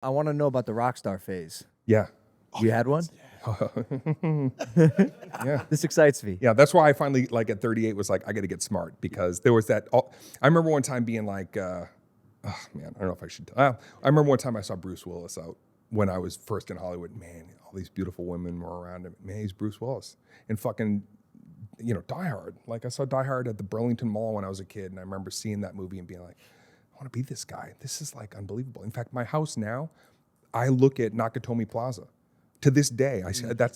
I want to know about the Rockstar phase. Yeah. You had one? Yeah. This excites me. Yeah, that's why I finally, like at 38, was like, I got to get smart, because there was that. I remember one time being like, oh man, I don't know if I should. I remember one time I saw Bruce Willis out when I was first in Hollywood. Man, all these beautiful women were around him. Man, he's Bruce Willis. And fucking, Die Hard. Like, I saw Die Hard at the Burlington Mall when I was a kid, and I remember seeing that movie and being like, I want to be this guy. This is like unbelievable. In fact, my house now, I look at Nakatomi Plaza. To this day,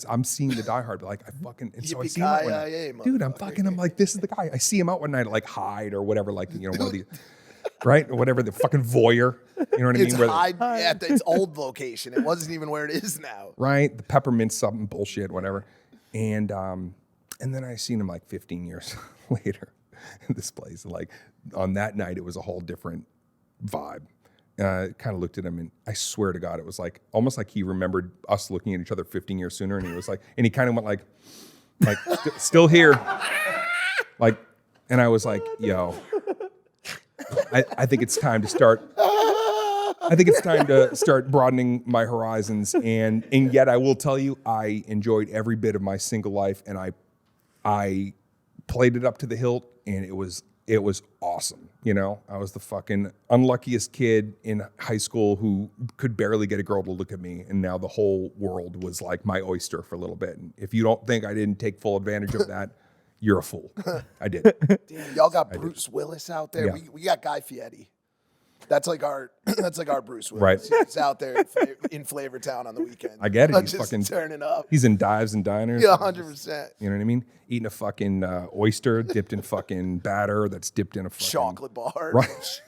I'm seeing the Die Hard, like I fucking, and so I see him out one night. Dude, I'm like, this is the guy. I see him out one night, like Hyde or whatever, like, one of the, right? Or whatever, the fucking voyeur. You know what I mean? It's Hyde at its old location. It wasn't even where it is now. Right? The peppermint something bullshit, whatever. And then I seen him like 15 years later in this place. Like on that night, it was a whole different vibe. Kind of looked at him, and I swear to God, it was like almost like he remembered us looking at each other 15 years sooner, and he was like, and he kind of went like still here, like, and I was like, yo, I think it's time to start. I think it's time to start broadening my horizons, and yet I will tell you, I enjoyed every bit of my single life, and I played it up to the hilt, and it was awesome. I was the fucking unluckiest kid in high school who could barely get a girl to look at me. And now the whole world was like my oyster for a little bit. And if you don't think I didn't take full advantage of that, you're a fool. I did. Damn, y'all got Bruce Willis out there. Yeah. We got Guy Fieri. That's like our Bruce Willis. Right. He's out there in Flavortown on the weekend. I get it. He's just fucking turning up. He's in dives and diners. Yeah, 100%. You know what I mean? Eating a fucking oyster dipped in fucking batter that's dipped in a fucking Chocolate bar. Right.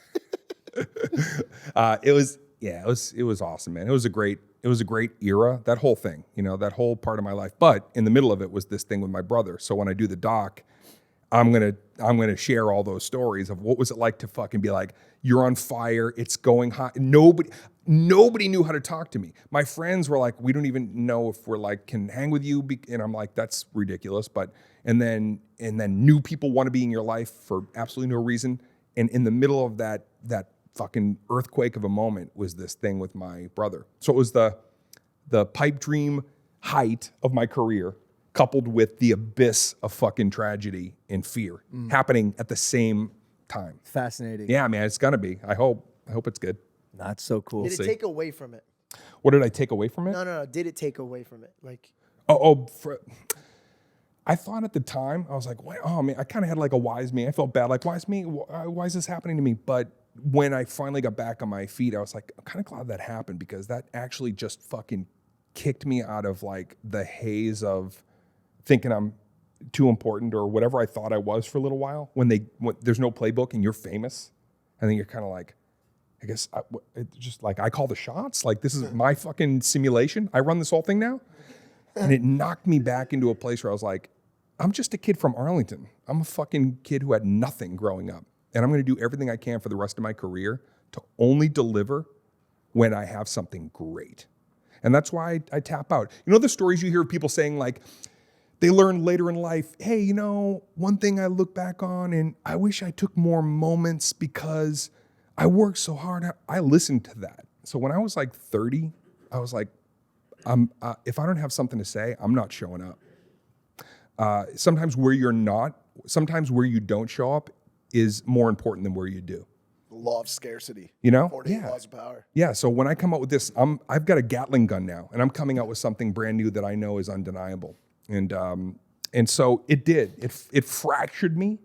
It was awesome, man. It was a great era, that whole thing, that whole part of my life. But in the middle of it was this thing with my brother. So when I do the doc, I'm gonna share all those stories of what was it like to fucking be like, you're on fire, it's going hot. Nobody knew how to talk to me. My friends were like, we don't even know if we're like, can hang with you. And I'm like, that's ridiculous. But, and then new people want to be in your life for absolutely no reason. And in the middle of that fucking earthquake of a moment was this thing with my brother. So it was the pipe dream height of my career, coupled with the abyss of fucking tragedy and fear happening at the same time. Fascinating. Yeah, man, it's gonna be. I hope it's good. That's so cool. Did it take away from it? What did I take away from it? No. Did it take away from it? Like, I thought at the time, I was like, oh man, I kind of had like a wise me. I felt bad, like, why is me? Why is this happening to me? But when I finally got back on my feet, I was like, I'm kind of glad that happened, because that actually just fucking kicked me out of like the haze of thinking I'm too important or whatever I thought I was for a little while. When there's no playbook and you're famous, and then you're kind of like, I guess it's just like, I call the shots. Like, this is my fucking simulation. I run this whole thing now. And it knocked me back into a place where I was like, I'm just a kid from Arlington. I'm a fucking kid who had nothing growing up. And I'm going to do everything I can for the rest of my career to only deliver when I have something great. And that's why I tap out. The stories you hear of people saying like, they learn later in life, hey, one thing I look back on and I wish I took more moments because I worked so hard. I listened to that. So when I was like 30, I was like, if I don't have something to say, I'm not showing up. Sometimes where you don't show up is more important than where you do. The law of scarcity. 48 laws of power. Yeah, so when I come out with this, I've got a Gatling gun now, and I'm coming out with something brand new that I know is undeniable. And so it did. It fractured me,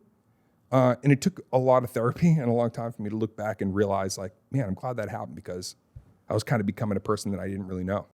and it took a lot of therapy and a long time for me to look back and realize, like, man, I'm glad that happened, because I was kind of becoming a person that I didn't really know.